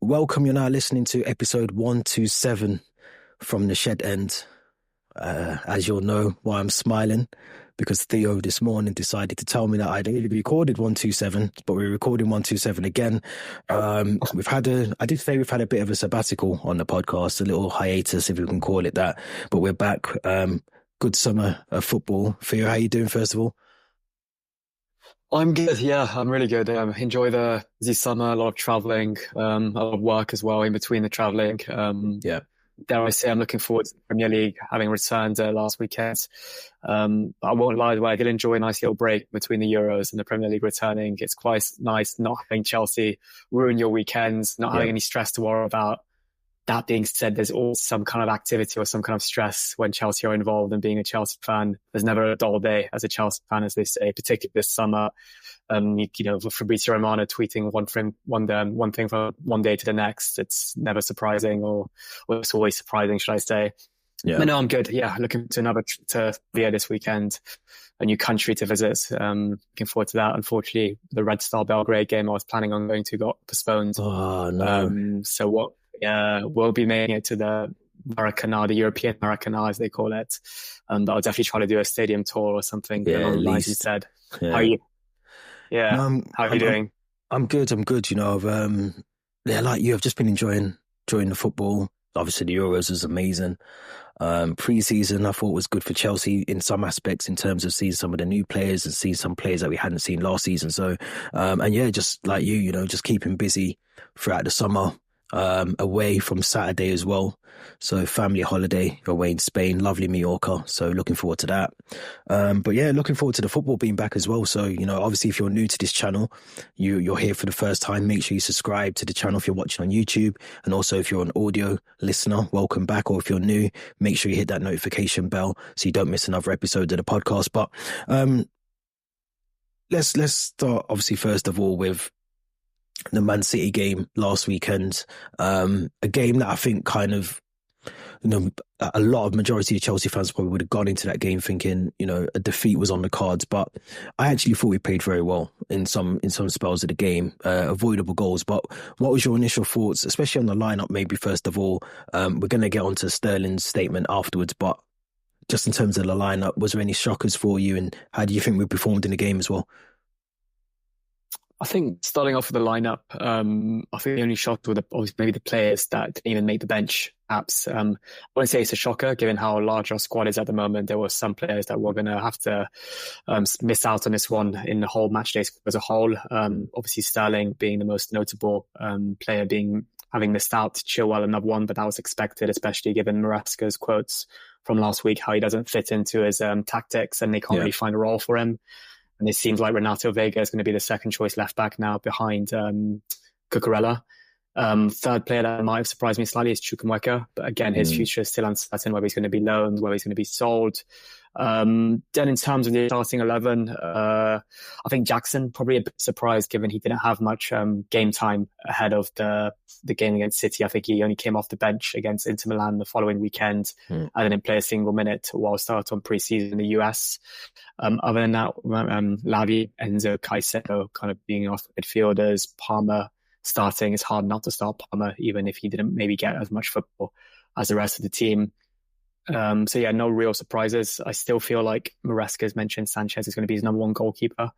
welcome. You're now listening to episode 127 from the Shed End. As you'll know why I'm smiling, because Theo this morning decided to tell me that I'd already recorded 127, but we're recording 127 again. I did say we've had a bit of a sabbatical on the podcast, a little hiatus, if we can call it that, but we're back. Good summer of football. Theo, how you doing, first of all? I'm good. Yeah, I'm really good. Enjoy the busy summer, a lot of traveling, a lot of work as well in between the traveling. Dare I say, I'm looking forward to the Premier League having returned last weekend. I won't lie, I did enjoy a nice little break between the Euros and the Premier League returning. It's quite nice not having Chelsea ruin your weekends, not having any stress to worry about. That being said, there's always some kind of activity or some kind of stress when Chelsea are involved, and being a Chelsea fan, there's never a dull day as a Chelsea fan, as they say, particularly this summer. Fabrizio Romano tweeting one thing from one day to the next. It's never surprising, or it's always surprising, should I say. Yeah. But no, I'm good. Yeah, looking to another trip to Sevilla this weekend, a new country to visit. Looking forward to that. Unfortunately, the Red Star Belgrade game I was planning on going to got postponed. Oh, no. We'll be making it to the Maracanã, the European Maracanã, as they call it. And I'll definitely try to do a stadium tour or something along the lines you said. Yeah. How are you? Yeah. No, how are you doing? I'm good. You know, like you, I've just been enjoying the football. Obviously, the Euros was amazing. Pre-season, I thought was good for Chelsea in some aspects, in terms of seeing some of the new players and seeing some players that we hadn't seen last season. So, just like you know, just keeping busy throughout the summer. Away from Saturday as well. So family holiday away in Spain, lovely Mallorca. So looking forward to that. Looking forward to the football being back as well. So, you know, obviously if you're new to this channel, you're here for the first time, make sure you subscribe to the channel if you're watching on YouTube. And also if you're an audio listener, welcome back. Or if you're new, make sure you hit that notification bell so you don't miss another episode of the podcast. But let's start obviously first of all with the Man City game last weekend, a game that I think kind of, you know, a lot of majority of Chelsea fans probably would have gone into that game thinking, you know, a defeat was on the cards. But I actually thought we played very well in some spells of the game, avoidable goals. But what was your initial thoughts, especially on the lineup? Maybe first of all, we're going to get onto Sterling's statement afterwards, but just in terms of the lineup, was there any shockers for you, and how do you think we performed in the game as well? I think starting off with the lineup, I think the only shocker were maybe the players that didn't even make the bench, perhaps. I wouldn't say it's a shocker, given how large our squad is at the moment. There were some players that were going to have to miss out on this one in the whole match day as a whole. Obviously, Sterling being the most notable player, having missed out. Chilwell another one, but that was expected, especially given Maresca's quotes from last week, how he doesn't fit into his tactics and they can't really find a role for him. And it seems like Renato Vega is going to be the second choice left back now behind Cucurella. Third player that might have surprised me slightly is Chukwuemeka. But again, his future is still uncertain, whether he's going to be loaned, whether he's going to be sold. Then in terms of the starting 11, I think Jackson, probably a bit surprised given he didn't have much game time ahead of the game against City. I think he only came off the bench against Inter Milan the following weekend and didn't play a single minute while starting on pre-season in the US. Other than that, Lavi, Enzo, Caicedo kind of being off midfielders, Palmer starting. It's hard not to start Palmer, even if he didn't maybe get as much football as the rest of the team. No real surprises. I still feel like Maresca has mentioned Sanchez is going to be his number one goalkeeper.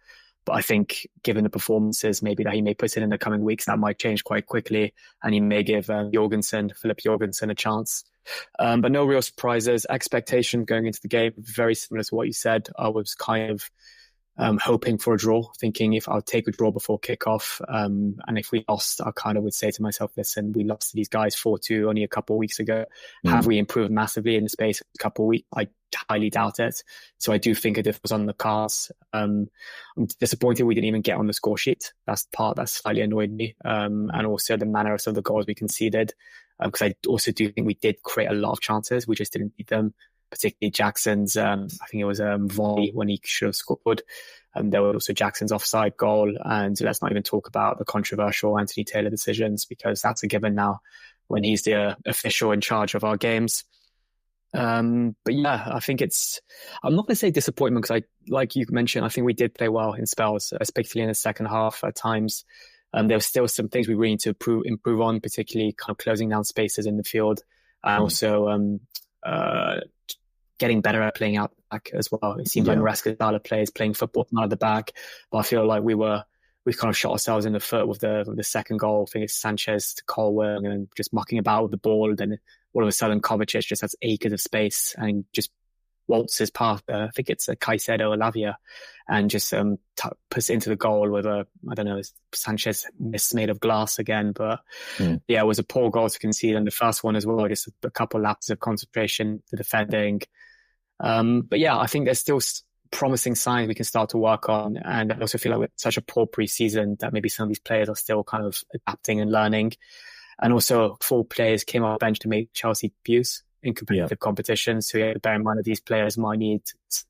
But I think given the performances maybe that he may put in the coming weeks, that might change quite quickly. And he may give Philip Jorgensen a chance. But no real surprises. Expectation going into the game, very similar to what you said. I was kind of hoping for a draw, thinking if I'll take a draw before kickoff. And if we lost, I kind of would say to myself, listen, we lost to these guys 4-2 only a couple of weeks ago. Have we improved massively in the space of a couple of weeks? I highly doubt it. So I do think a diff was on the cards. I'm disappointed we didn't even get on the score sheet. That's the part that slightly annoyed me. And also the manner of some of the goals we conceded. Because I also do think we did create a lot of chances. We just didn't beat them. Particularly Jackson's, I think it was volley when he should have scored. There was also Jackson's offside goal. And let's not even talk about the controversial Anthony Taylor decisions, because that's a given now when he's the official in charge of our games. I think I'm not going to say disappointment, because like you mentioned, I think we did play well in spells, especially in the second half at times. There were still some things we really need to improve on, particularly kind of closing down spaces in the field, and also getting better at playing out back as well. It seems like Maresca's style of play is playing football out of the back, but I feel like we kind of shot ourselves in the foot with the second goal. I think it's Sanchez to Colwell and just mucking about with the ball. Then all of a sudden Kovacic just has acres of space and just waltzes past, I think it's a Caicedo or Lavia, and just puts it into the goal with I don't know, Sanchez miss made of glass again. But it was a poor goal to concede, and the first one as well, just a couple lapses of concentration, the defending. But yeah, I think there's still promising signs we can start to work on. And I also feel like with such a poor pre-season that maybe some of these players are still kind of adapting and learning. And also 4 players came off the bench to make Chelsea debuts in competitive competitions. So you have to bear in mind that these players might need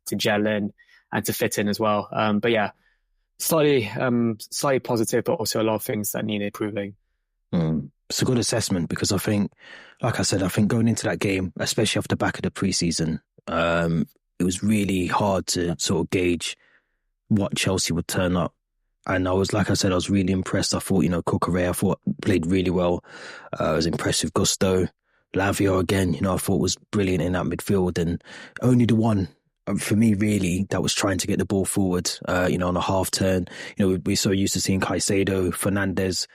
to gel in and to fit in as well. But yeah, slightly positive, but also a lot of things that need improving. It's a good assessment, because I think, like I said, I think going into that game, especially off the back of the pre-season, it was really hard to sort of gauge what Chelsea would turn up. And I was really impressed. I thought, Cucurella, played really well. I was impressed with Gusto. Lavia again, I thought was brilliant in that midfield, and only the one for me really that was trying to get the ball forward, on a half turn. We're so used to seeing Caicedo, Fernandes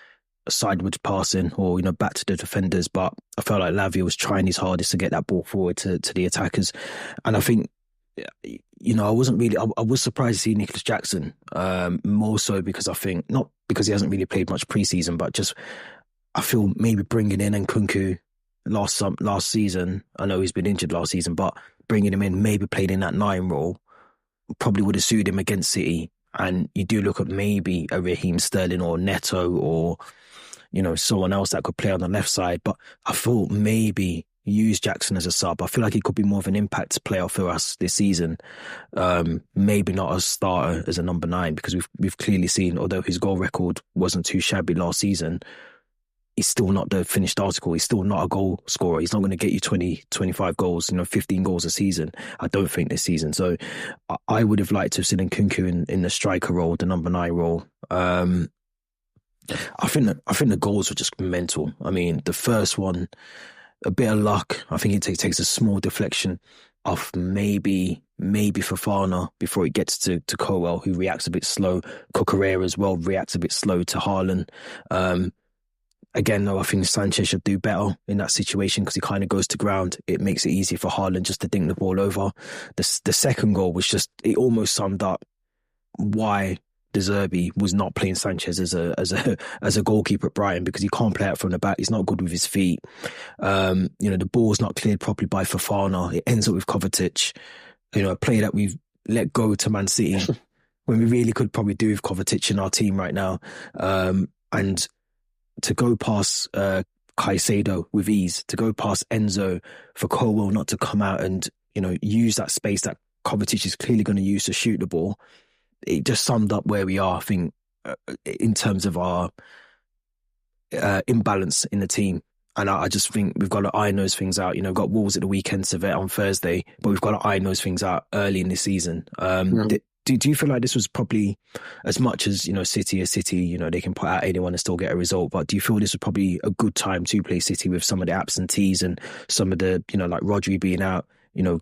sideways passing or, back to the defenders, but I felt like Lavia was trying his hardest to get that ball forward to the attackers. And I think, I was surprised to see Nicholas Jackson, more so because I think, not because he hasn't really played much pre-season, but just I feel maybe bringing in Nkunku last season, I know he's been injured last season, but bringing him in, maybe played in that 9 role, probably would have suited him against City. And you do look at maybe a Raheem Sterling or Neto or, someone else that could play on the left side. But I thought maybe use Jackson as a sub. I feel like he could be more of an impact player for us this season. Maybe not a starter as a number 9, because we've clearly seen, although his goal record wasn't too shabby last season, he's still not the finished article. He's still not a goal scorer. He's not going to get you 20, 25 goals, 15 goals a season. I don't think this season. So I would have liked to have seen Nkunku in the striker role, the number 9 role. I think the goals were just mental. I mean, the first one, a bit of luck. I think it takes a small deflection off maybe Fofana before it gets to Colwell, who reacts a bit slow. Cucurella as well reacts a bit slow to Haaland. Again, though, I think Sanchez should do better in that situation, because he kind of goes to ground. It makes it easy for Haaland just to dink the ball over. The second goal was just, it almost summed up why De Zerbi was not playing Sanchez as a goalkeeper at Brighton, because he can't play out from the back. He's not good with his feet. The ball's not cleared properly by Fofana. It ends up with Kovacic, a player that we've let go to Man City when we really could probably do with Kovacic in our team right now. And to go past Caicedo with ease, to go past Enzo, for Colwell not to come out and, use that space that Kovacic is clearly going to use to shoot the ball. It just summed up where we are, I think, in terms of our imbalance in the team. And I just think we've got to iron those things out. We've got Wolves at the weekend, Servette on Thursday, but we've got to iron those things out early in the season. Do you feel like this was probably, as much as, City is City, they can put out anyone and still get a result, but do you feel this was probably a good time to play City with some of the absentees and some of the, like Rodri being out,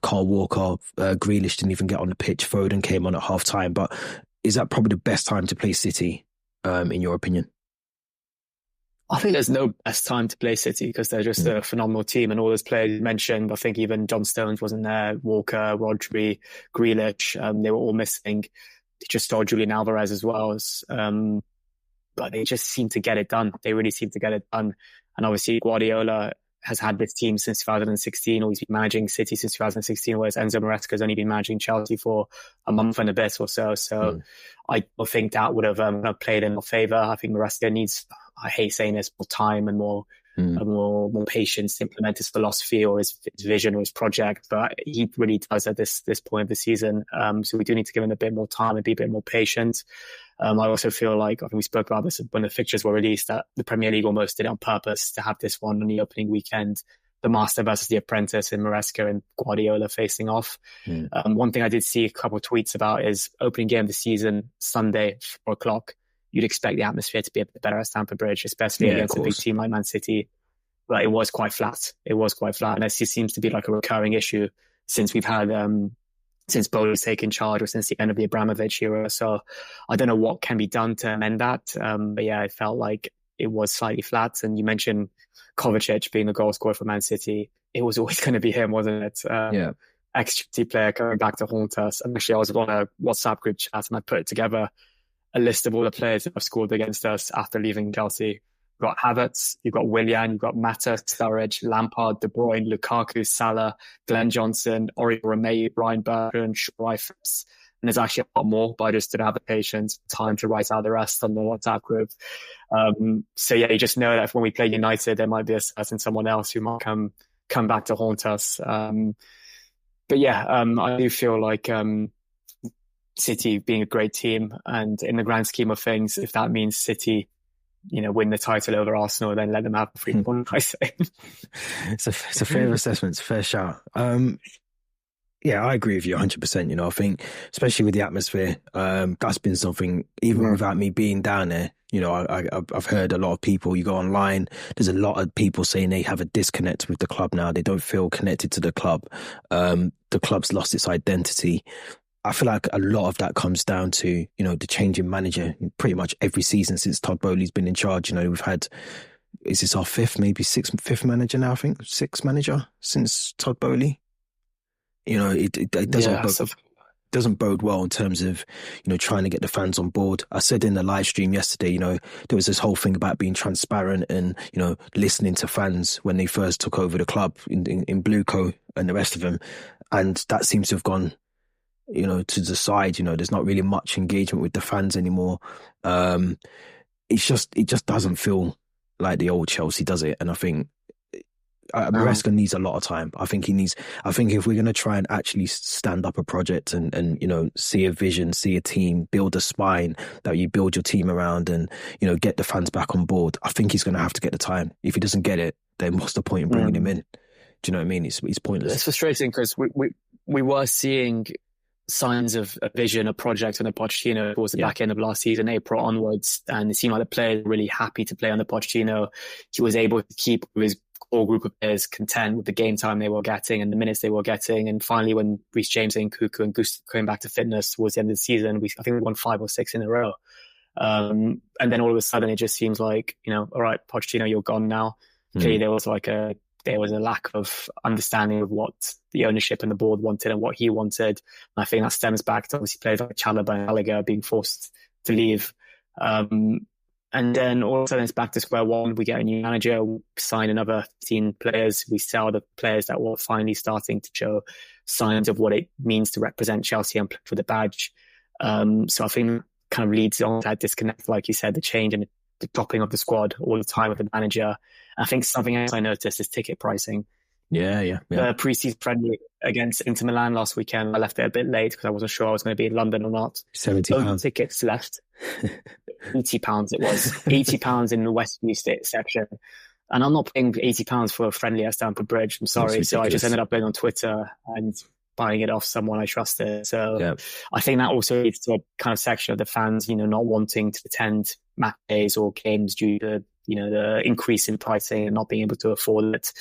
Kyle Walker, Grealish didn't even get on the pitch, Foden came on at half time, but is that probably the best time to play City, in your opinion? I think there's no best time to play City, because they're just a phenomenal team, and all those players you mentioned, I think even John Stones wasn't there, Walker, Rodri, Grealish, they were all missing. They just saw Julian Alvarez as well. But they just seem to get it done. They really seem to get it done. And obviously Guardiola has had this team since 2016, or he's been managing City since 2016, whereas Enzo Maresca has only been managing Chelsea for a month and a bit or so. So I think that would have played in our favour. I think Maresca needs, I hate saying this, more time and more patience to implement his philosophy or his vision or his project, but he really does at this point of the season. So we do need to give him a bit more time and be a bit more patient. I also feel like, I think we spoke about this when the fixtures were released, that the Premier League almost did it on purpose to have this one on the opening weekend, the master versus the apprentice in Maresca and Guardiola facing off. One thing I did see a couple of tweets about is opening game of the season, Sunday, 4:00. you'd expect the atmosphere to be a bit better at Stamford Bridge, especially against a big team like Man City. But it was quite flat. And it seems to be like a recurring issue since we've had since Boehly's taken charge, or since the end of the Abramovich era. So I don't know what can be done to amend that. But yeah, it felt like it was slightly flat. And you mentioned Kovacic being the goal scorer for Man City. It was always going to be him, wasn't it? Ex-Chelsea player coming back to haunt us. And actually, I was on a WhatsApp group chat and I put together a list of all the players that have scored against us after leaving Chelsea. You've got Havertz, you've got Willian, you've got Mata, Sturridge, Lampard, De Bruyne, Lukaku, Salah, Glenn Johnson, Oriol Romeu, Ryan Bertrand, Phillips. And there's actually a lot more, but I just didn't have the patience, time to write out the rest on the WhatsApp group. So yeah, you just know that when we play United, there might be a certain someone else who might come back to haunt us. But yeah, I do feel like City being a great team, and in the grand scheme of things, if that means City, win the title over Arsenal, then let them have the 3 points, I say. It's a fair assessment, it's a fair shout. Yeah, I agree with you 100%. I think, especially with the atmosphere, that's been something, even without me being down there, I've heard a lot of people, you go online, there's a lot of people saying they have a disconnect with the club now. They don't feel connected to the club. The club's lost its identity. I feel like a lot of that comes down to, the change in manager pretty much every season since Todd Boehly's been in charge. We've had, is this our fifth manager now, I think? Sixth manager since Todd Boehly? It doesn't bode well in terms of, trying to get the fans on board. I said in the live stream yesterday, there was this whole thing about being transparent and, listening to fans when they first took over the club in Blueco and the rest of them. And that seems to have gone, to the side. There's not really much engagement with the fans anymore. It just doesn't feel like the old Chelsea, does it? And I think Maresca needs a lot of time. I think if we're going to try and actually stand up a project and see a vision, see a team, build a spine that you build your team around and, get the fans back on board, I think he's going to have to get the time. If he doesn't get it, then what's the point in bringing him in? Do you know what I mean? It's pointless. It's frustrating because we were seeing signs of a vision, a project under Pochettino towards the back end of last season, April onwards, and it seemed like the players were really happy to play under Pochettino. He was able to keep his core group of players content with the game time they were getting and the minutes they were getting. And finally, when Reece James and Nkunku and Gusto came back to fitness towards the end of the season, I think we won 5 or 6 in a row. And then all of a sudden, it just seems like, all right, Pochettino, you're gone now. Clearly, there was a lack of understanding of what the ownership and the board wanted and what he wanted. And I think that stems back to obviously players like Chalobah and Gallagher being forced to leave. And then all of a sudden it's back to square one. We get a new manager, we sign another 15 players. We sell the players that were finally starting to show signs of what it means to represent Chelsea and play for the badge. So I think that kind of leads on to that disconnect, like you said, the change and the dropping of the squad all the time with the manager. I think something else I noticed is ticket pricing. Yeah. The pre-season friendly against Inter Milan last weekend, I left it a bit late because I wasn't sure I was going to be in London or not. £70 tickets left. £80 it was. £80 in the Westview section. And I'm not paying £80 for a friendly at Stamford Bridge. I'm sorry. So I just ended up going on Twitter and buying it off someone I trusted. So I think that also leads to a kind of section of the fans, not wanting to attend match days or games due to, the increase in pricing and not being able to afford it.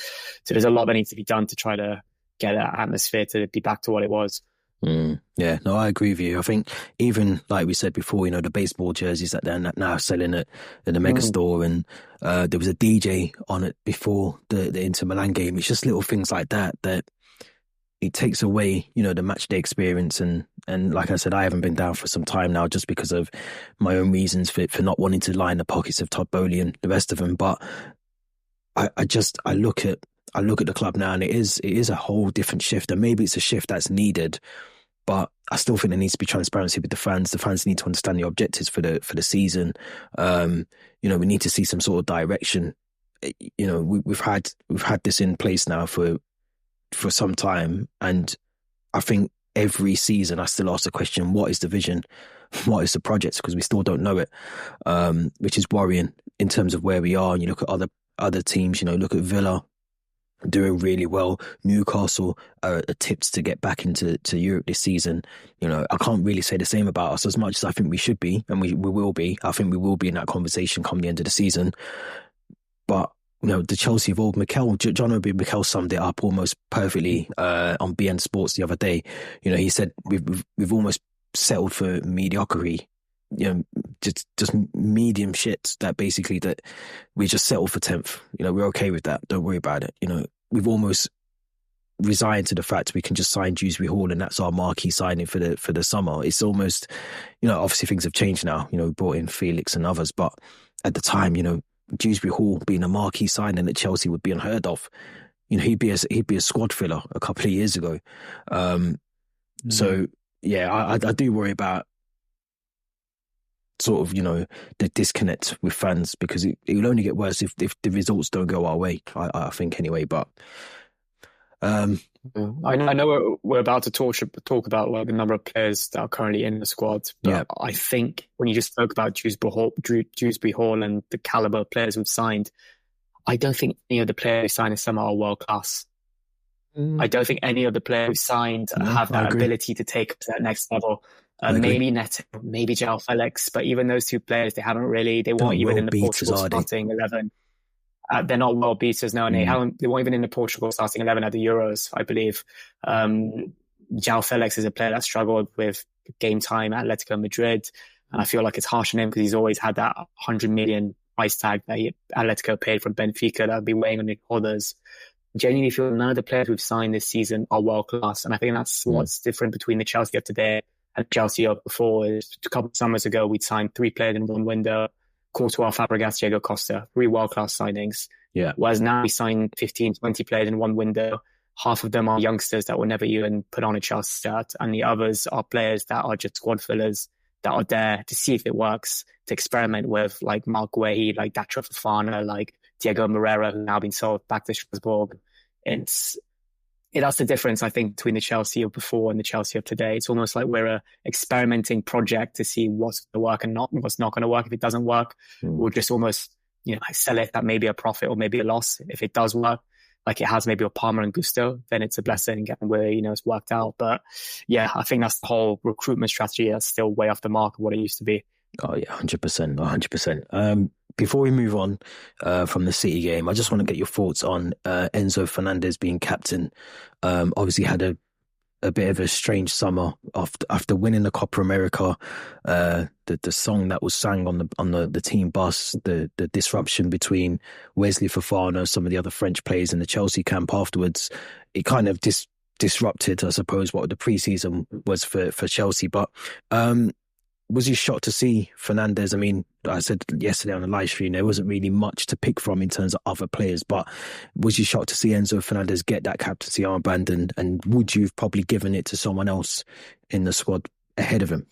So there's a lot that needs to be done to try to get that atmosphere to be back to what it was. Yeah, no, I agree with you. I think even like we said before, the baseball jerseys that they're now selling at the mega store, and there was a DJ on it before the Inter Milan game. It's just little things like that it takes away, the match day experience. And like I said, I haven't been down for some time now just because of my own reasons for not wanting to line the pockets of Todd Boehly and the rest of them. But I look at the club now, and it is a whole different shift, and maybe it's a shift that's needed. But I still think there needs to be transparency with the fans. The fans need to understand the objectives for the season. We need to see some sort of direction. We've had this in place now for some time, and I think every season I still ask the question: what is the vision? What is the project? Because we still don't know it, which is worrying in terms of where we are. And you look at other teams. Look at Villa. doing really well. Newcastle are tipped to get back into Europe this season. You know, I can't really say the same about us as much as I think we should be, and we will be. I think we will be in that conversation come the end of the season. But you know, the Chelsea of old, John Obi Mikel summed it up almost perfectly on BN Sports the other day. You know, he said we've almost settled for mediocrity. You know, just medium shit that basically that we just settled for 10th. You know, we're okay with that. Don't worry about it. You know, we've almost resigned to the fact we can just sign Dewsbury Hall and that's our marquee signing for the summer. It's almost, you know, obviously things have changed now. You know, we brought in Felix and others, but at the time, you know, Dewsbury Hall being a marquee signing at Chelsea would be unheard of. You know, he'd be a squad filler a couple of years ago. So yeah, I do worry about sort of, you know, the disconnect with fans because it will only get worse if the results don't go our way. I think anyway. But I know we're about to talk about like the number of players that are currently in the squad. But I think when you just spoke about Dewsbury Hall and the caliber of players we've signed, I don't think any of the players who signed this summer are world class. I don't think any of the players who signed have that ability to take us to that next level. Maybe Neto, maybe João Félix, but even those two players, they weren't even in the Portugal starting 11. They're not world beaters, no, and they weren't even in the Portugal starting 11 at the Euros, I believe. João Félix is a player that struggled with game time at Atletico Madrid, and I feel like it's harsh on him because he's always had that 100 million price tag that Atletico paid from Benfica that would be weighing on the others. Genuinely feel none of the players we've signed this season are world class, and I think that's what's different between the Chelsea of today and Chelsea of before. Is a couple of summers ago we'd signed 3 players in one window: Courtois, Fabregas, Diego Costa, 3 world class signings. Yeah. Whereas now we sign 15, 20 players in one window. Half of them are youngsters that will never even put on a Chelsea shirt, and the others are players that are just squad fillers that are there to see if it works, to experiment with, like Mark Guehi, like Datro Fofana, like Diego Moreira, who's now been sold back to Strasbourg. That's the difference, I think, between the Chelsea of before and the Chelsea of today. It's almost like we're a experimenting project to see what's going to work and what's not going to work. If it doesn't work, we'll just almost, you know, sell it at maybe a profit or maybe a loss. If it does work, like it has maybe with Palmer and Gusto, then it's a blessing and where, you know, it's worked out. But yeah, I think that's the whole recruitment strategy that's still way off the mark of what it used to be. Oh yeah, 100%, 100%. Before we move on from the City game, I just want to get your thoughts on Enzo Fernandez being captain. Obviously had a bit of a strange summer after winning the Copa America. The song that was sang on the team bus, the disruption between Wesley Fofana, some of the other French players in the Chelsea camp afterwards, it kind of disrupted, I suppose, what the preseason was for Chelsea. But was you shocked to see Fernandez? I mean, I said yesterday on the live stream, there wasn't really much to pick from in terms of other players, but was you shocked to see Enzo Fernandez get that captaincy armband, and would you have probably given it to someone else in the squad ahead of him?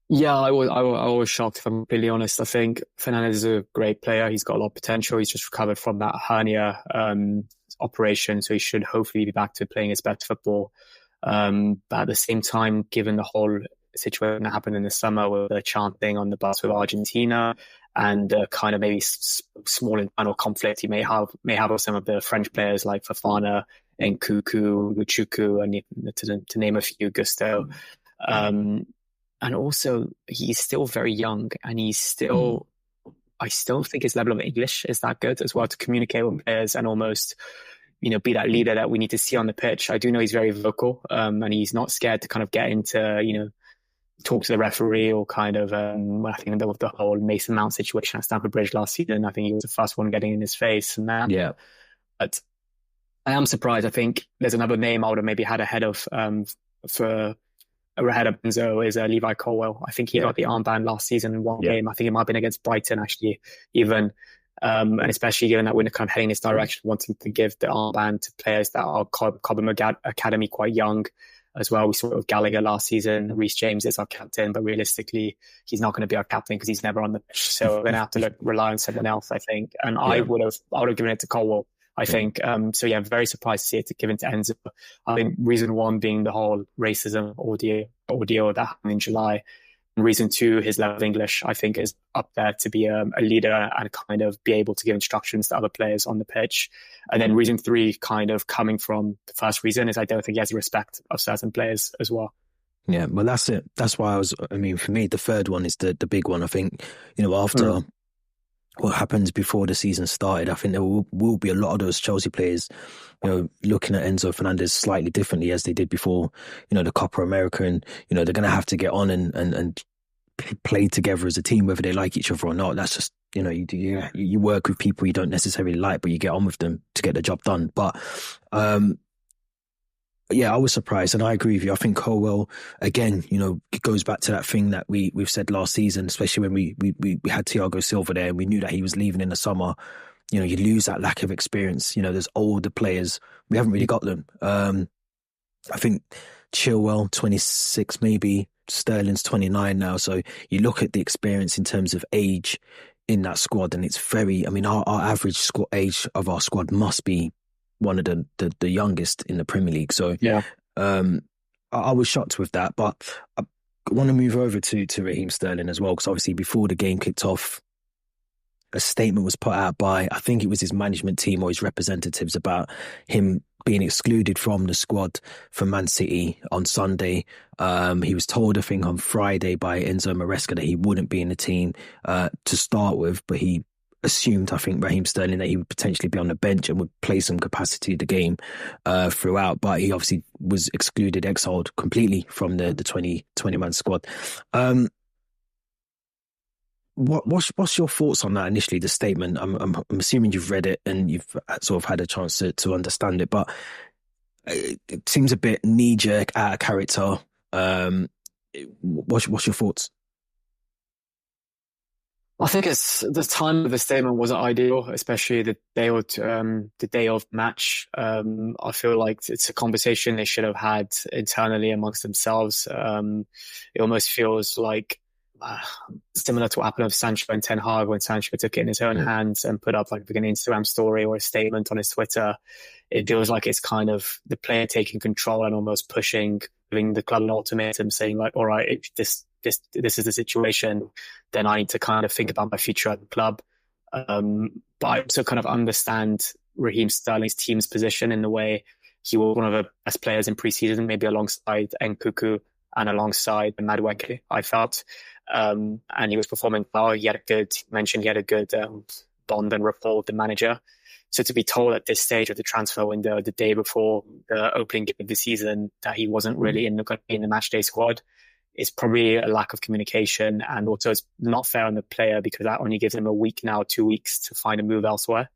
Yeah, I was shocked, if I'm completely honest. I think Fernandez is a great player. He's got a lot of potential. He's just recovered from that hernia operation, so he should hopefully be back to playing his best football. But at the same time, given the whole situation that happened in the summer with the chanting on the bus with Argentina and kind of maybe small internal conflict he may have with some of the French players like Fofana and Luchuku, and to name a few, Gusto. And also, he's still very young, and I still think his level of English is that good as well to communicate with players and almost, you know, be that leader that we need to see on the pitch. I do know he's very vocal, and he's not scared to kind of get into, you know, talk to the referee or kind of, I think with the whole Mason Mount situation at Stamford Bridge last season, I think he was the first one getting in his face and that. Yeah. But I am surprised. I think there's another name I would have maybe had ahead of, for ahead of Enzo is Levi Colwill. I think he got the armband last season in one game. I think it might have been against Brighton actually, even. And especially given that we're kind of heading this direction, wanting to give the armband to players that are Cobham Academy quite young as well. We saw it with Gallagher last season. Reece James is our captain, but realistically, he's not going to be our captain because he's never on the pitch. So we're going to have to rely on someone else, I think. And I would have given it to Colwill, I think. So yeah, I'm very surprised to see it given to Enzo. I think reason one being the whole racism ordeal that happened in July. Reason two, his level of English, I think, is up there to be a leader and kind of be able to give instructions to other players on the pitch. And then reason three, kind of coming from the first reason, is I don't think he has the respect of certain players as well. Yeah, well, that's it. That's why for me, the third one is the big one. I think, after what happens before the season started, I think there will be a lot of those Chelsea players, looking at Enzo Fernandez slightly differently as they did before, the Copa America. And, they're going to have to get on and play together as a team, whether they like each other or not. That's just, you work with people you don't necessarily like, but you get on with them to get the job done. But, yeah, I was surprised, and I agree with you. I think Colwell, again, it goes back to that thing that we've said last season, especially when we had Thiago Silva there, and we knew that he was leaving in the summer. You lose that lack of experience. There's older players. We haven't really got them. I think Chilwell, 26 maybe, Sterling's 29 now. So you look at the experience in terms of age in that squad, and it's our average age of our squad must be one of the youngest in the Premier League. So yeah, I was shocked with that. But I want to move over to Raheem Sterling as well, because obviously before the game kicked off, a statement was put out by, I think it was his management team or his representatives, about him being excluded from the squad for Man City on Sunday. He was told, I think, on Friday by Enzo Maresca that he wouldn't be in the team to start with, but he assumed, I think, Raheem Sterling, that he would potentially be on the bench and would play some capacity of the game throughout. But he obviously was exiled completely from the 20-man squad. What's your thoughts on that initially, the statement? I'm assuming you've read it and you've sort of had a chance to understand it, but it seems a bit knee-jerk, out of character. What's your thoughts? I think it's the time of the statement wasn't ideal, especially the day of match. I feel like it's a conversation they should have had internally amongst themselves. It almost feels like similar to what happened with Sancho and Ten Hag, when Sancho took it in his own hands and put up like an Instagram story or a statement on his Twitter. It feels like it's kind of the player taking control and almost giving the club an ultimatum, saying like, all right, this is the situation, then I need to kind of think about my future at the club. But I also kind of understand Raheem Sterling's team's position in the way he was one of the best players in pre-season, maybe alongside Nkuku and alongside Madueke, I felt. And he was performing well. He had a good bond and rapport with the manager. So to be told at this stage of the transfer window, the day before the opening game of the season, that he wasn't really in the matchday squad, it's probably a lack of communication, and also it's not fair on the player, because that only gives him a week now, 2 weeks to find a move elsewhere.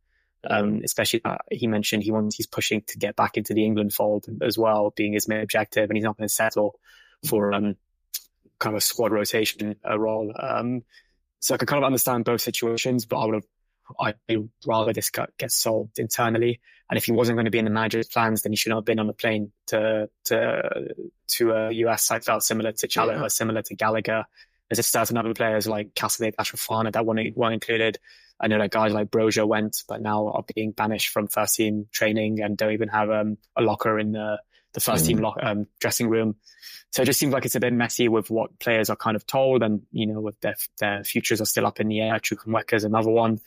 Especially he mentioned he's pushing to get back into the England fold as well, being his main objective, and he's not going to settle for kind of a squad rotation role. So I can kind of understand both situations, but I'd rather this get solved internally. And if he wasn't going to be in the manager's plans, then he should not have been on the plane to US. I felt similar to Chalobah, similar to Gallagher. There's certain other players like Casadei, Fofana that weren't included. I know that guys like Broja went, but now are being banished from first team training and don't even have a locker in the first team dressing room. So it just seems like it's a bit messy with what players are kind of told, and with their futures are still up in the air. Chukwuemeka is another one.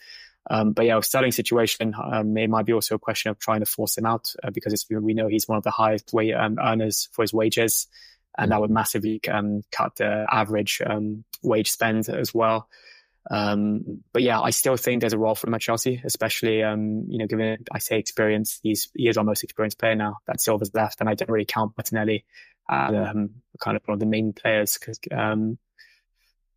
But yeah, with Sterling's situation, it might be also a question of trying to force him out, because we know he's one of the highest earners for his wages, and that would massively cut the average wage spend as well. But yeah, I still think there's a role for him at Chelsea, especially given, I say experience, he is our most experienced player now that Silva's left, and I don't really count Martinelli as kind of one of the main players.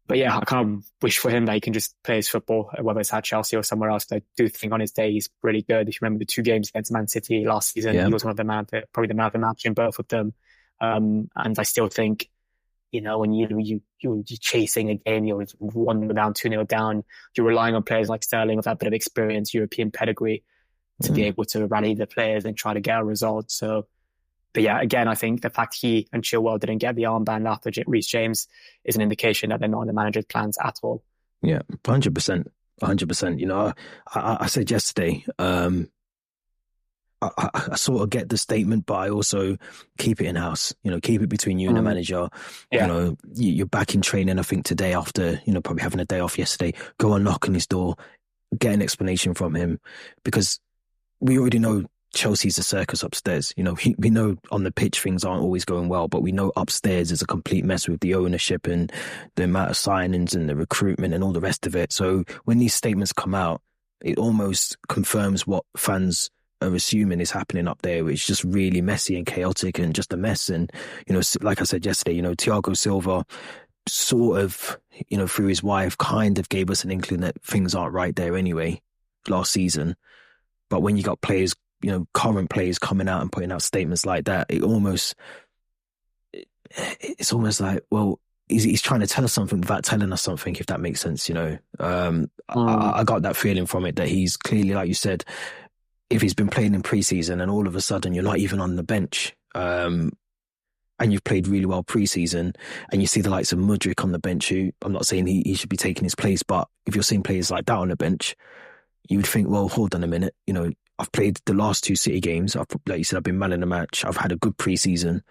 But yeah, I kind of wish for him that he can just play his football, whether it's at Chelsea or somewhere else. But I do think on his day, he's really good. If you remember the 2 games against Man City last season, he was one of probably the man of the match in both of them. And I still think, when you're chasing a game, you're 1-0 down, 2-0 down, you're relying on players like Sterling with that bit of experience, European pedigree, to be able to rally the players and try to get a result. So, but yeah, again, I think the fact he and Chilwell didn't get the armband after Reece James is an indication that they're not in the manager's plans at all. Yeah, 100%. 100%. I said yesterday, I sort of get the statement, but I also keep it in house. Keep it between you and the manager. Yeah. You're back in training. I think today, after probably having a day off yesterday, go and knock on his door, get an explanation from him, because we already know Chelsea's a circus upstairs. We know on the pitch things aren't always going well, but we know upstairs is a complete mess with the ownership and the amount of signings and the recruitment and all the rest of it. So when these statements come out, it almost confirms what fans are assuming is happening up there, which is just really messy and chaotic and just a mess. And, like I said yesterday, Thiago Silva sort of, through his wife, kind of gave us an inkling that things aren't right there anyway last season. But when you got players, current players coming out and putting out statements like that, it's almost like, well, he's trying to tell us something without telling us something, if that makes sense, I got that feeling from it, that he's clearly, like you said, if he's been playing in pre-season and all of a sudden you're not even on the bench, and you've played really well pre-season, and you see the likes of Mudryk on the bench, who I'm not saying he should be taking his place, but if you're seeing players like that on the bench, you would think, well, hold on a minute, I've played the last 2 City games. Like you said, I've been man in the match. I've had a good pre-season.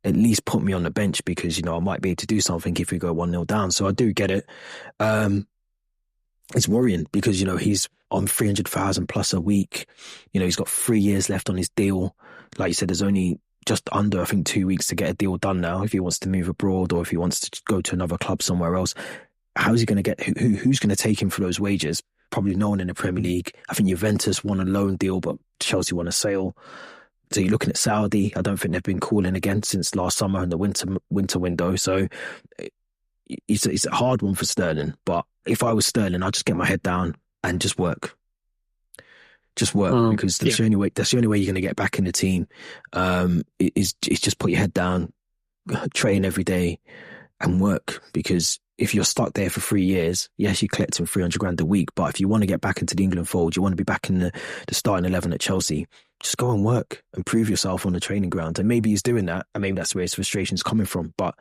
At least put me on the bench, because, I might be able to do something if we go 1-0 down. So I do get it. It's worrying because, he's on 300,000 plus a week. He's got 3 years left on his deal. Like you said, there's only just under, I think, 2 weeks to get a deal done now, if he wants to move abroad or if he wants to go to another club somewhere else. How's he going to get, who's going to take him for those wages? Probably no one in the Premier League. I think Juventus won a loan deal, but Chelsea won a sale. So you're looking at Saudi. I don't think they've been calling again since last summer in the winter window. So it's a hard one for Sterling. But if I was Sterling, I'd just get my head down and just work. Because that's the only way. That's the only way you're going to get back in the team. Is just put your head down, train every day, and work. Because if you're stuck there for 3 years, yes, you're collecting 300 grand a week. But if you want to get back into the England fold, you want to be back in the starting 11 at Chelsea, just go and work and prove yourself on the training ground. And maybe he's doing that, and maybe that's where his frustration is coming from. But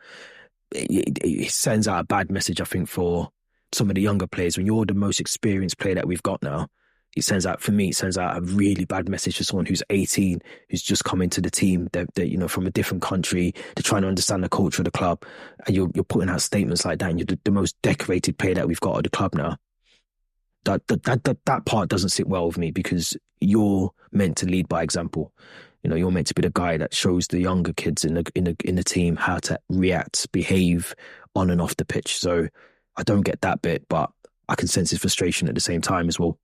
it sends out a bad message, I think, for some of the younger players. When you're the most experienced player that we've got now, it sends out a really bad message for someone who's 18, who's just come into the team, that from a different country. They're trying to understand the culture of the club, and you're putting out statements like that, and you're the most decorated player that we've got at the club now. That part doesn't sit well with me, because you're meant to lead by example. You're meant to be the guy that shows the younger kids in the team how to react, behave on and off the pitch. So I don't get that bit, but I can sense his frustration at the same time as well.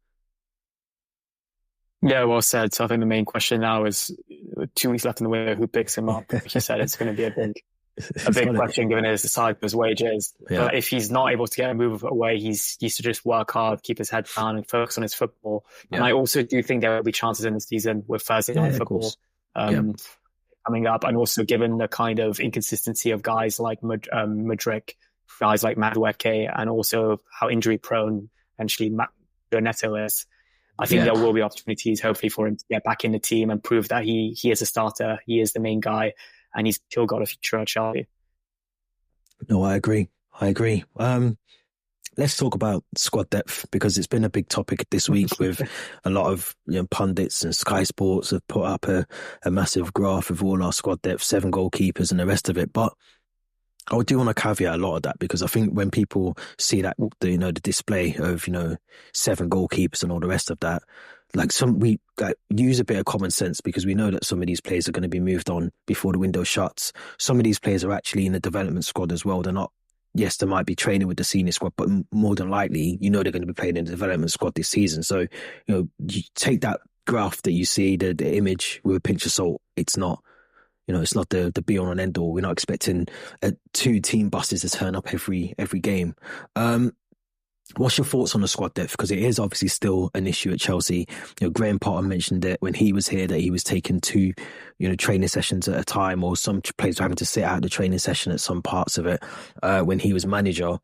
Yeah, well said. So I think the main question now is, with 2 weeks left in the window, who picks him up? Like you said, it's going to be a big question given his size of his wages. Yeah. But if he's not able to get a move away, he's to just work hard, keep his head down, and focus on his football. Yeah. And I also do think there will be chances in the season with Thursday night football coming up, and also given the kind of inconsistency of guys like Mudryk, guys like Madueke, and also how injury prone potentially Neto is. I think there will be opportunities, hopefully, for him to get back in the team and prove that he is a starter, he is the main guy, and he's still got a future at Chelsea. No, I agree. Let's talk about squad depth, because it's been a big topic this week with a lot of pundits, and Sky Sports have put up a massive graph of all our squad depth, 7 goalkeepers and the rest of it. But I do want to caveat a lot of that, because I think when people see that, the display of, 7 goalkeepers and all the rest of that, we use a bit of common sense, because we know that some of these players are going to be moved on before the window shuts. Some of these players are actually in the development squad as well. They're not, yes, they might be training with the senior squad, but more than likely, they're going to be playing in the development squad this season. So, you take that graph that you see, the image, with a pinch of salt. It's not, it's not the be all and end all. We're not expecting 2 team buses to turn up every game. What's your thoughts on the squad depth? Because it is obviously still an issue at Chelsea. Graham Potter mentioned it when he was here, that he was taking 2, training sessions at a time, or some players were having to sit out the training session at some parts of it when he was manager.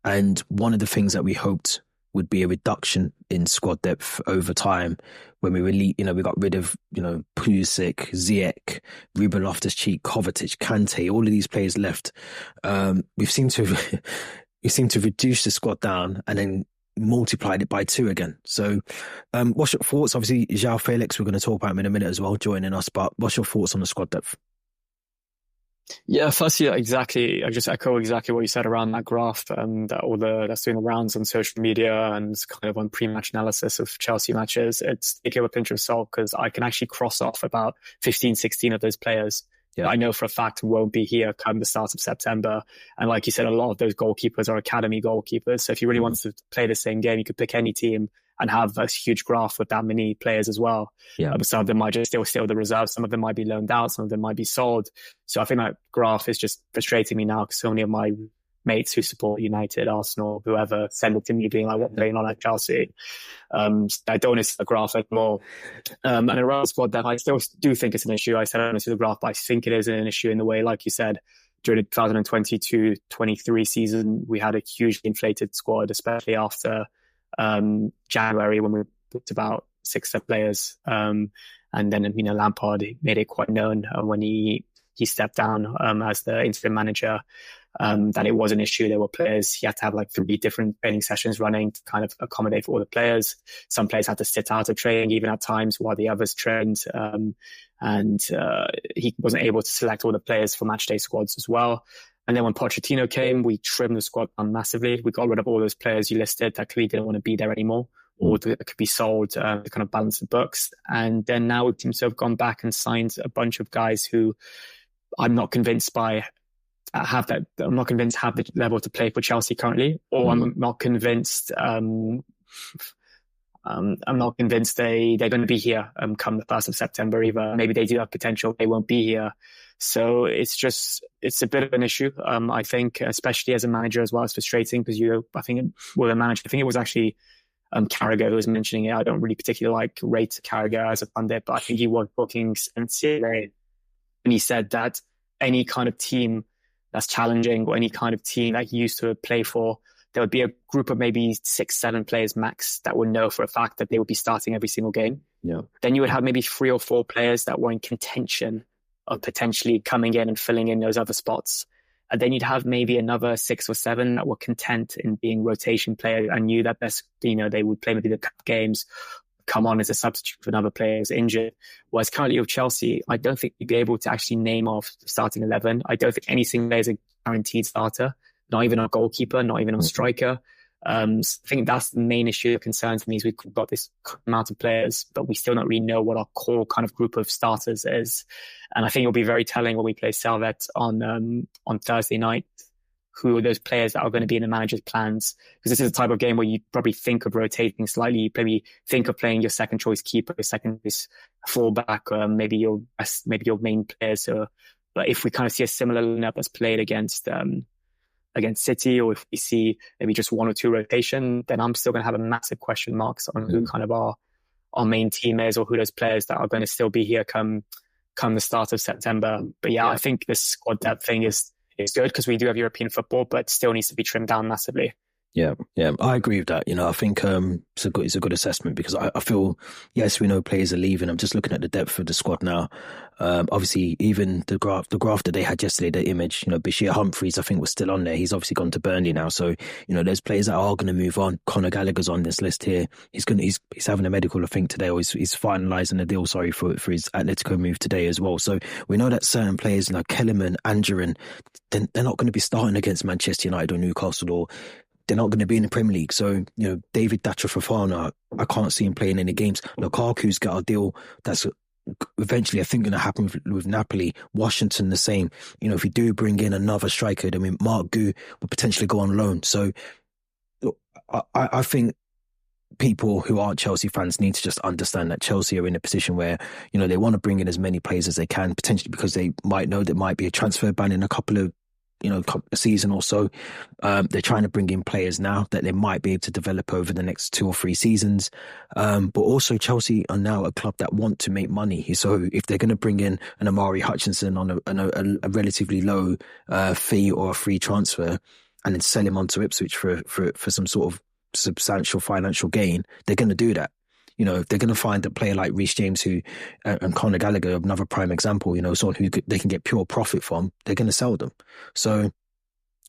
And one of the things that we hoped would be a reduction in squad depth over time when we got rid of, Pulisic, Ziyech, Ruben Loftus-Cheek, Kovacic, Kante, all of these players left. We seem to reduce the squad down, and then multiplied it by 2 again. So what's your thoughts? Obviously, João Félix, we're going to talk about him in a minute as well, joining us, but what's your thoughts on the squad depth? Yeah, firstly, exactly. I just echo exactly what you said around that graph, that's doing the rounds on social media and kind of on pre-match analysis of Chelsea matches. It's take it with a pinch of salt because I can actually cross off about 15, 16 of those players. Yeah. I know for a fact won't be here come the start of September. And like you said, a lot of those goalkeepers are academy goalkeepers. So if you really want to play the same game, you could pick any team and have a huge graph with that many players as well. Yeah. Some of them might just still the reserves. Some of them might be loaned out. Some of them might be sold. So I think that graph is just frustrating me now because so many of my mates who support United, Arsenal, whoever, send it to me being like, what's going on at Chelsea? I don't want to see the graph anymore. And around the squad depth, I still do think it's an issue. I said I don't want to see the graph, but I think it is an issue in the way, like you said, during the 2022-23 season, we had a hugely inflated squad, especially after January when we booked about 6-7 players. And then, Lampard made it quite known when he stepped down as the interim manager that it was an issue. There were players, he had to have like 3 different training sessions running to kind of accommodate for all the players. Some players had to sit out of training even at times while the others trained. And he wasn't able to select all the players for matchday squads as well. And then when Pochettino came, we trimmed the squad down massively. We got rid of all those players you listed that clearly didn't want to be there anymore or that could be sold to kind of balance the books. And then now we seem to have gone back and signed a bunch of guys who I'm not convinced have the level to play for Chelsea currently, or I'm not convinced they're going to be here come the 1st of September either. Maybe they do have potential, they won't be here. So it's a bit of an issue. I think, especially as a manager as well, it's frustrating because I think it was actually Carragher who was mentioning it. I don't really particularly rate Carragher as a pundit, but I think he was talking sincerely. And he said that any kind of team that's challenging or any kind of team that he used to play for, there would be a group of maybe 6-7 players max that would know for a fact that they would be starting every single game. Yeah. Then you would have maybe 3 or 4 players that were in contention of potentially coming in and filling in those other spots. And then you'd have maybe another 6 or 7 that were content in being rotation players and knew that they would play maybe the cup games, come on as a substitute for another player who's injured. Whereas currently with Chelsea, I don't think you'd be able to actually name off the starting 11. I don't think any single player is a guaranteed starter, not even a goalkeeper, not even a striker. I think that's the main issue that concerns me is we've got this amount of players, but we still don't really know what our core kind of group of starters is. And I think it'll be very telling when we play Servette on Thursday night, who are those players that are going to be in the manager's plans. Because this is a type of game where you probably think of rotating slightly. You probably think of playing your second choice keeper, your second choice fullback, maybe your main players. So, but if we kind of see a similar lineup as played against City, or if we see maybe just 1 or 2 rotation, then I'm still going to have a massive question marks on who kind of our main team is, or who those players that are going to still be here come the start of September. But yeah, I think this squad depth thing is good because we do have European football, but still needs to be trimmed down massively. Yeah, I agree with that. I think it's a good assessment because I feel, yes, we know players are leaving. I'm just looking at the depth of the squad now. Obviously, even the graph that they had yesterday, the image, Bashir Humphreys, I think, was still on there. He's obviously gone to Burnley now. So, there's players that are going to move on. Conor Gallagher's on this list here. He's having a medical, I think, today, or he's finalising a deal, for his Atletico move today as well. So we know that certain players like Kellerman, Angerin, they're not going to be starting against Manchester United or Newcastle, or they're not going to be in the Premier League. So, David Datcher Fofana, I can't see him playing any games. Lukaku's got a deal that's eventually, I think, going to happen with Napoli. Washington, the same. If we do bring in another striker, Mark Gu will potentially go on loan. So, look, I think people who aren't Chelsea fans need to just understand that Chelsea are in a position where, they want to bring in as many players as they can, potentially because they might know there might be a transfer ban in a couple of a season or so. They're trying to bring in players now that they might be able to develop over the next 2 or 3 seasons. But also Chelsea are now a club that want to make money. So if they're going to bring in an Amari Hutchinson on a relatively low fee or a free transfer and then sell him on to Ipswich for some sort of substantial financial gain, they're going to do that. If they're going to find a player like Reece James and Conor Gallagher, another prime example, someone who they can get pure profit from, they're going to sell them. So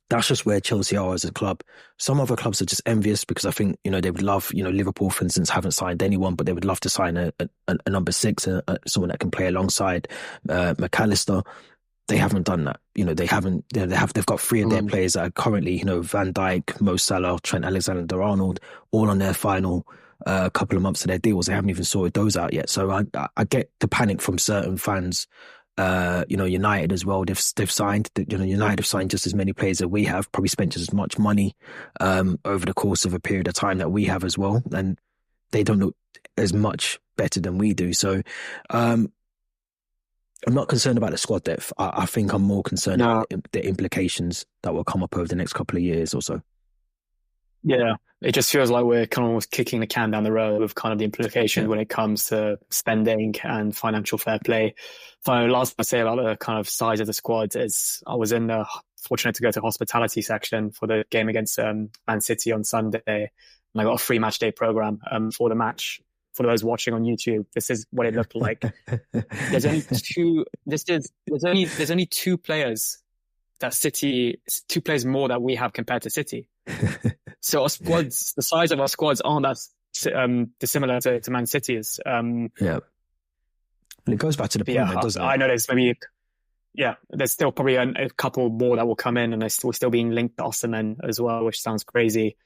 that's just where Chelsea are as a club. Some other clubs are just envious because I think, they would love, Liverpool, for instance, haven't signed anyone, but they would love to sign a number six, someone that can play alongside McAllister. They haven't done that. They haven't. They've got three of their players that are currently, Van Dijk, Mo Salah, Trent Alexander-Arnold, all on their final couple of months of their deals. They haven't even sorted those out yet. So I get the panic from certain fans. United as well. They've signed. United have signed just as many players as we have. Probably spent just as much money over the course of a period of time that we have as well, and they don't look as much better than we do. So I'm not concerned about the squad depth. I think I'm more concerned about the implications that will come up over the next couple of years or so. Yeah, it just feels like we're kind of almost kicking the can down the road with kind of the implications when it comes to spending and financial fair play. Last thing I say about the kind of size of the squad is I was fortunate to go to hospitality section for the game against Man City on Sunday, and I got a free match day program for the match. For those watching on YouTube, this is what it looked like. There's only two players that City, two players more that we have compared to City. So our squads, the size of our squads aren't that dissimilar to Man City's. Yeah. And it goes back to the point, doesn't it? I know there's there's still probably a couple more that will come in, and we're still being linked to Osimhen as well, which sounds crazy.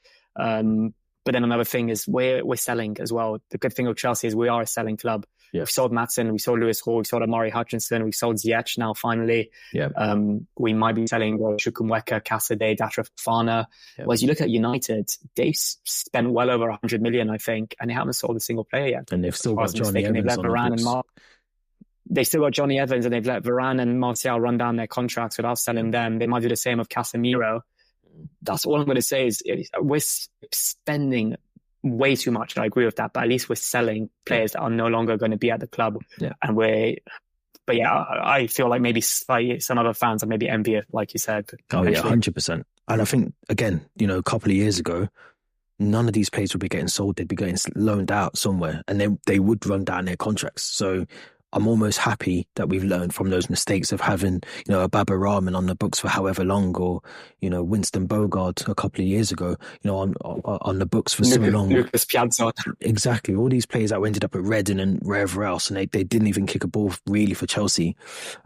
But then another thing is we're selling as well. The good thing with Chelsea is we are a selling club. Yeah. We've sold Maatsen, we sold Lewis Hall, we sold Amari Hutchinson, we sold Ziyech now finally. Yeah. We might be selling Chukwuemeka, Casadei, Datra Fofana. Yeah. Whereas you look at United, they've spent well over 100 million, I think, and they haven't sold a single player yet. And they've still got Johnny Evans on the books. They still got Johnny Evans, and they've let Varane and Martial run down their contracts without selling them. They might do the same with Casemiro. That's all I'm going to say is we're spending way too much. I agree with that, but at least we're selling players that are no longer going to be at the club. Yeah. And I feel like maybe some other fans are maybe envious, like you said. Oh yeah, 100%. And I think, again, a couple of years ago, none of these players would be getting sold. They'd be getting loaned out somewhere, and they would run down their contracts. So I'm almost happy that we've learned from those mistakes of having, a Baba Rahman on the books for however long, or, Winston Bogart a couple of years ago, on the books for so long. Lucas Piazza. Exactly. All these players that ended up at Reading and wherever else, and they didn't even kick a ball really for Chelsea.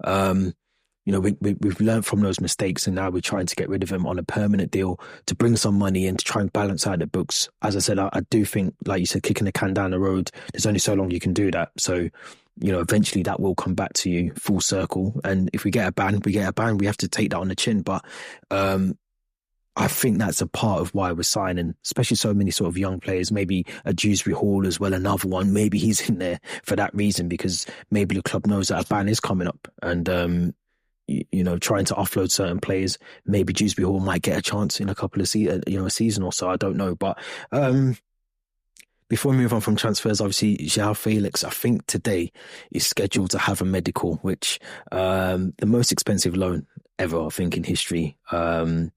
We've learned from those mistakes, and now we're trying to get rid of them on a permanent deal to bring some money in to try and balance out the books. As I said, I do think, like you said, kicking the can down the road, there's only so long you can do that. So, eventually that will come back to you full circle. And if we get a ban, we get a ban. We have to take that on the chin. But I think that's a part of why we're signing, especially so many sort of young players, maybe a Dewsbury Hall as well, another one. Maybe he's in there for that reason, because maybe the club knows that a ban is coming up, and trying to offload certain players. Maybe Dewsbury Hall might get a chance in a couple of a season or so. I don't know. But before we move on from transfers, obviously João Félix, I think today, is scheduled to have a medical, which the most expensive loan ever, I think, in history. I can't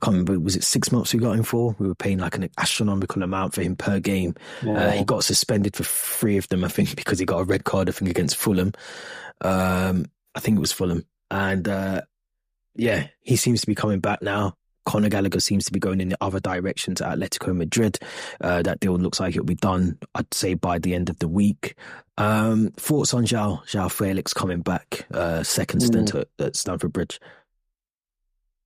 remember, was it 6 months we got him for? We were paying like an astronomical amount for him per game. Yeah. He got suspended for 3 of them, I think, because he got a red card, I think, against Fulham. I think it was Fulham. And he seems to be coming back now. Conor Gallagher seems to be going in the other direction to Atletico Madrid. That deal looks like it'll be done, I'd say, by the end of the week. Thoughts on João Félix coming back, second stint at Stamford Bridge?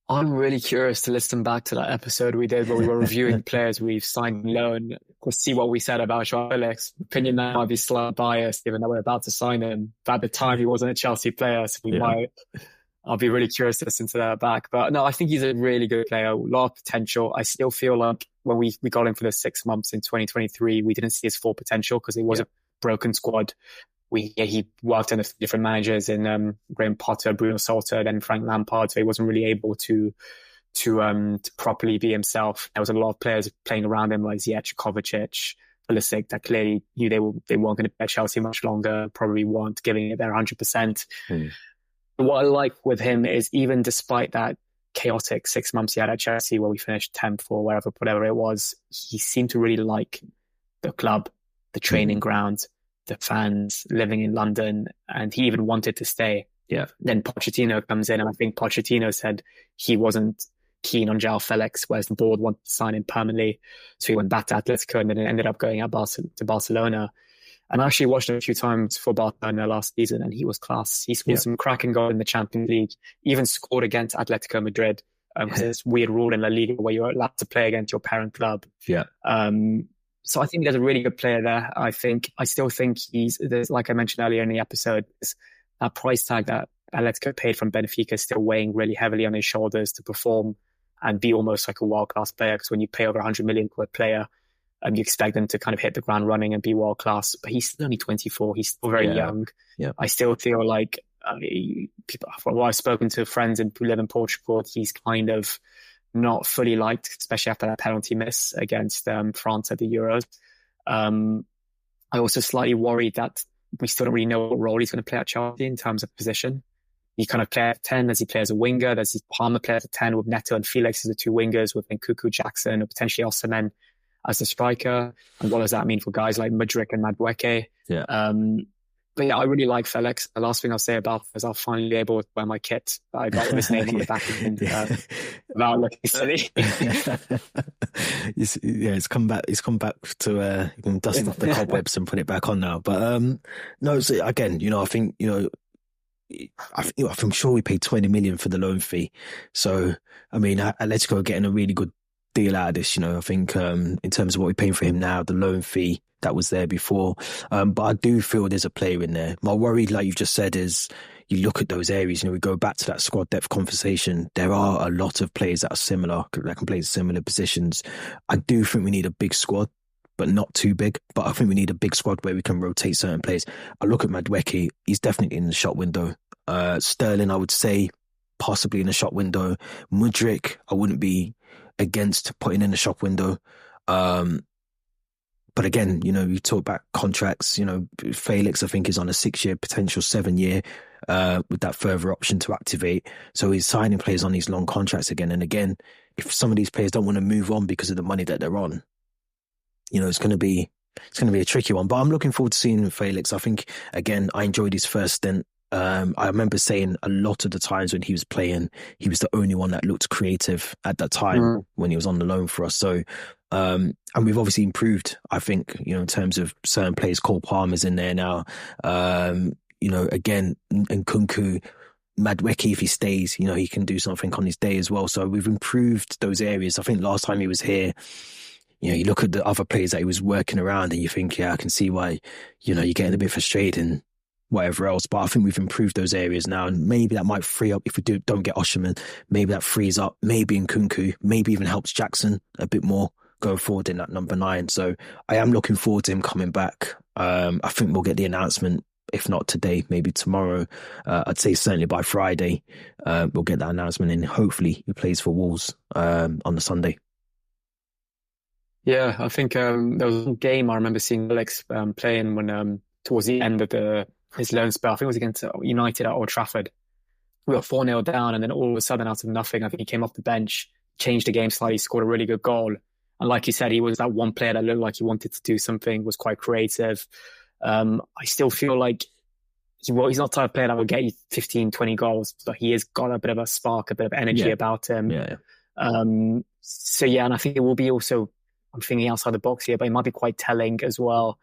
I'm really curious to listen back to that episode we did where we were reviewing players we've signed on loan, to see what we said about João Félix. Opinion that might be slightly biased, given that we're about to sign him. But at the time, he wasn't a Chelsea player, so I'll be really curious to listen to that back. But no, I think he's a really good player, a lot of potential. I still feel like when we got him for the 6 months in 2023, we didn't see his full potential because it was a broken squad. He worked under different managers in Graham Potter, Bruno Salter, then Frank Lampard, so he wasn't really able to properly be himself. There was a lot of players playing around him like Ziyech, Kovacic, Pulisic, that clearly knew they weren't going to be at Chelsea much longer, probably weren't giving it their 100%. What I like with him is, even despite that chaotic 6 months he had at Chelsea where we finished 10th or whatever it was, he seemed to really like the club, the training ground, the fans, living in London, and he even wanted to stay. Yeah. Then Pochettino comes in, and I think Pochettino said he wasn't keen on João Félix, whereas the board wanted to sign him permanently. So he went back to Atletico and then it ended up going out to Barcelona. And I actually watched him a few times for Barcelona last season, and he was class. He scored some cracking goals in the Champions League, even scored against Atletico Madrid. Because there's this weird rule in La Liga where you're allowed to play against your parent club. Yeah. So I think there's a really good player there. I still think there's, like I mentioned earlier in the episode, that price tag that Atletico paid from Benfica is still weighing really heavily on his shoulders to perform and be almost like a world-class player. Because when you pay over 100 million per player, you expect them to kind of hit the ground running and be world-class. But he's still only 24. He's still very young. Yeah. I still feel like people, I've spoken to friends who live in Portugal, he's kind of not fully liked, especially after that penalty miss against France at the Euros. I also slightly worried that we still don't really know what role he's going to play at Chelsea in terms of position. He kind of play at 10, does he play as a winger? Does he Palmer play at 10 with Neto and Felix as the two wingers, with Nkunku, Jackson, or potentially Osimhen as the striker? And what does that mean for guys like Mudryk and Madueke? Yeah. But yeah, I really like Felix. The last thing I'll say about him is I'll finally be able to wear my kit that I got with his name on the back without looking silly. It's come back. It's come back to you can dust off the cobwebs and put it back on now. But no, so again, I think I'm sure we paid 20 million for the loan fee. So I mean, Atletico are getting a really good deal out of this. I think in terms of what we're paying for him now, the loan fee that was there before. But I do feel there's a player in there. My worry, like you've just said, is you look at those areas, we go back to that squad depth conversation. There are a lot of players that are similar, that can play similar positions. I do think we need a big squad, but not too big. But I think we need a big squad where we can rotate certain players. I look at Madueke, he's definitely in the shop window. Sterling, I would say, possibly in the shop window. Mudryk, I wouldn't be against putting in the shop window. But again, you talk about contracts, Felix, I think, is on a 6-year, potential 7-year, with that further option to activate. So he's signing players on these long contracts again and again. If some of these players don't want to move on because of the money that they're on, it's going to be a tricky one. But I'm looking forward to seeing Felix. I think, again, I enjoyed his first stint. I remember saying a lot of the times when he was playing, he was the only one that looked creative at that time when he was on the loan for us. So, and we've obviously improved, I think, in terms of certain players. Cole Palmer's in there now. Again, Nkunku, Madueke, if he stays, he can do something on his day as well. So we've improved those areas. I think last time he was here, you look at the other players that he was working around and you think, I can see why, you're getting a bit frustrated and whatever else. But I think we've improved those areas now, and maybe that might free up if we don't get Osimhen. Maybe that frees up, maybe Nkunku, maybe even helps Jackson a bit more going forward in that number 9. So I am looking forward to him coming back. I think we'll get the announcement, if not today, maybe tomorrow. I'd say certainly by Friday, we'll get that announcement, and hopefully he plays for Wolves on the Sunday. Yeah, I think there was a game I remember seeing Alex playing when towards the end of his loan spell. I think it was against United at Old Trafford. We were 4-0 down, and then all of a sudden, out of nothing, I think he came off the bench, changed the game slightly, scored a really good goal. And like you said, he was that one player that looked like he wanted to do something, was quite creative. I still feel like he's not the type of player that will get you 15, 20 goals, but he has got a bit of a spark, a bit of energy about him. Yeah. And I think it will be also, I'm thinking outside the box here, but it might be quite telling as well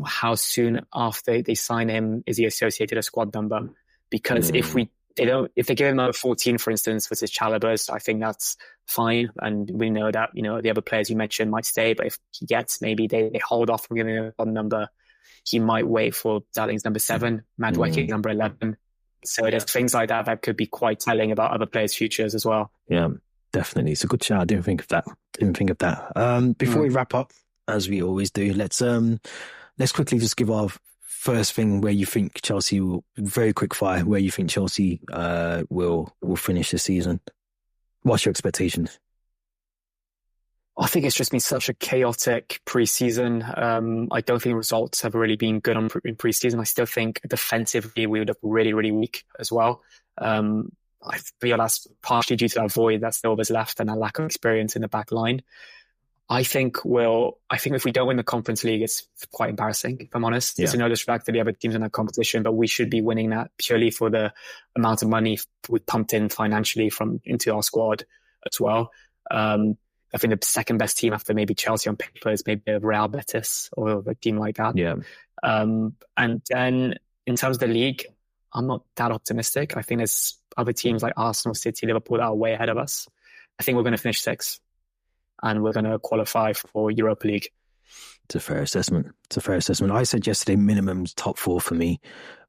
how soon after they sign him is he associated a squad number. Because if they give him number 14, for instance, versus Chalobah's, I think that's fine. And we know that, the other players you mentioned might stay, but if he gets, maybe they hold off from giving him a number. He might wait for Darling's number 7, Madueke number 11. So there's things like that could be quite telling about other players' futures as well. Yeah, definitely. It's a good shout. I didn't think of that. Before we wrap up, as we always do, let's quickly just give our first thing where you think Chelsea will, very quick fire, where you think Chelsea will finish the season. What's your expectations? I think it's just been such a chaotic pre-season. I don't think results have really been good in pre-season. I still think defensively we would have really, really weak as well. I feel that's partially due to that void that Silva's left and that lack of experience in the back line. I think if we don't win the Conference League, it's quite embarrassing, if I'm honest. It's no disrespect to the other teams in that competition, but we should be winning that purely for the amount of money we pumped in financially into our squad. as well. I think the second best team after maybe Chelsea on paper is maybe Real Betis or a team like that. Yeah. And then in terms of the league, I'm not that optimistic. I think there's other teams like Arsenal, City, Liverpool that are way ahead of us. I think we're going to finish 6th and we're going to qualify for Europa League. It's a fair assessment. I said yesterday minimum's top 4 for me,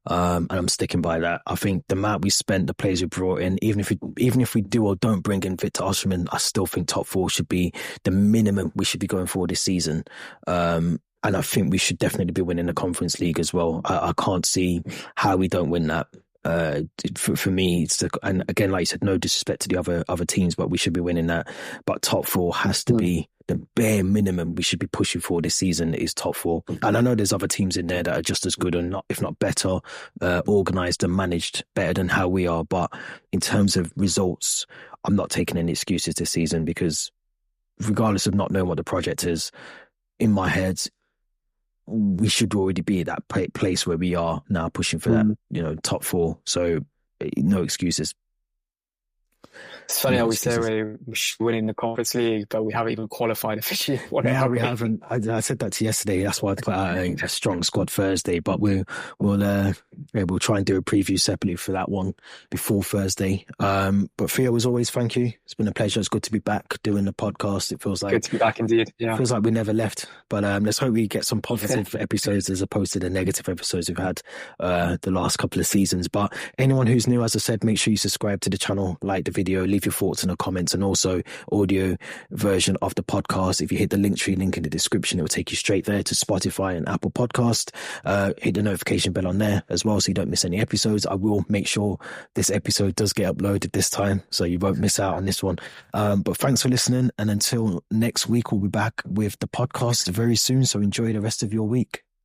and I'm sticking by that. I think the amount we spent, the players we brought in, even if we do or don't bring in Victor Osimhen, I still think top 4 should be the minimum we should be going for this season. And I think we should definitely be winning the Conference League as well. I can't see how we don't win that. For me, and again, like you said, no disrespect to the other teams, but we should be winning that. But top 4 has to be the bare minimum we should be pushing for this season is top 4. And I know there's other teams in there that are just as good and if not better, organised and managed better than how we are. But in terms of results, I'm not taking any excuses this season because regardless of not knowing what the project is, in my head, we should already be at that place where we are now pushing for that, top 4. So no excuses. It's funny how we say we're winning the Conference League, but we haven't even qualified officially. Yeah, we haven't. I said that to you yesterday. That's why I declared a strong squad Thursday. But we'll try and do a preview separately for that one before Thursday. But Theo, as always, thank you. It's been a pleasure. It's good to be back doing the podcast. It feels like good to be back indeed. Yeah, it feels like we never left. But let's hope we get some positive episodes as opposed to the negative episodes we've had the last couple of seasons. But anyone who's new, as I said, make sure you subscribe to the channel, like the video, leave your thoughts in the comments, and also audio version of the podcast. If you hit the Linktree link in the description, it will take you straight there to Spotify and Apple Podcast. Hit the notification bell on there as well so you don't miss any episodes. I will make sure this episode does get uploaded this time so you won't miss out on this one. But thanks for listening, and until next week, we'll be back with the podcast very soon, so enjoy the rest of your week.